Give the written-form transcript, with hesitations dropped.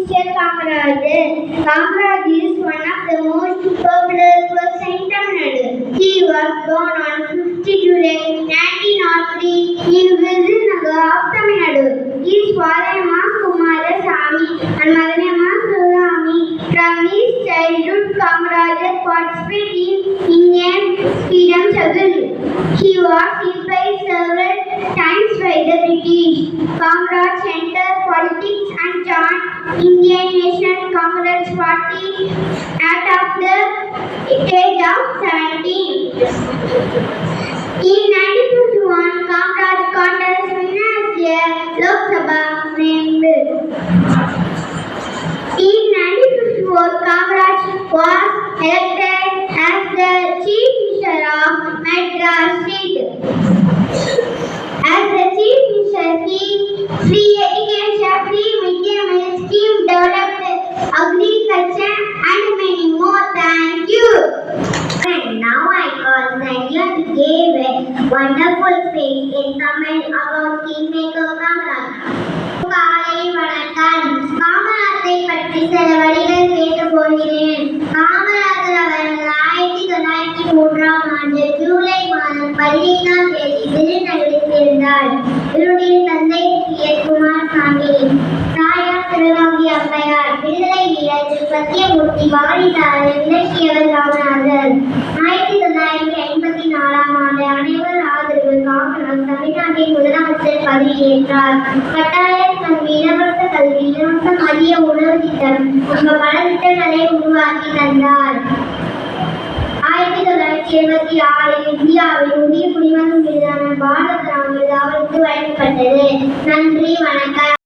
Mr. Kamaraj. Kamaraj is one of the most popular persons in Tamil Nadu. He was born on 50 July 1903 in Vizinagar of Tamil Nadu. His father name was Kumarasamy and mother name was Sugami. From his childhood, Kamaraj participated in Indian freedom struggle. He was imprisoned several times by the British. Kamaraj entered politics and joined Indian National Congress Party at the age of 17. In 1951, Kamaraj contested as a Lok Sabha member. In 1954, Kamaraj was elected as the Chief Minister of Madras State. As the Chief Minister, he free education, free midday meal scheme, developed agriculture and many more. Thank you. And now I call Sanya to give a wonderful speech in Tamil about Kingmaker Kamaraj. காலை வணக்கம். காமராஜரை பற்றி சில வரிகள் கேட்டுக் கொள்கிறேன். காமராஜர் அவர்கள் 1903ஆம் ஆண்டு ஜூலை மாதம் 15ஆம் தேதி விருதுநகரில் பிறந்தார். இவருடைய தந்தை குமாரசாமி, தாயார் சிவகாமி அம்மையார். விடுதலை வீரர் சத்தியமூர்த்தி வாரிசாரை விளக்கியவர் காமராஜர். 1954ஆம் ஆண்டு அனைவர் ஆதரவு காமராஜ் தமிழ்நாட்டின் முதலமைச்சர் பதவியேற்றார். கட்டாய கல்வி, இலவச கல்வி, இலவச மதிய உணவு திட்டம் போன்ற பல திட்டங்களை உருவாக்கி தந்தார். 1976 இந்தியாவில் உரிய குடிமகன் விருதான பாரத ரத்னா விருது அவருக்கு வழங்கப்பட்டது. நன்றி, வணக்கம்.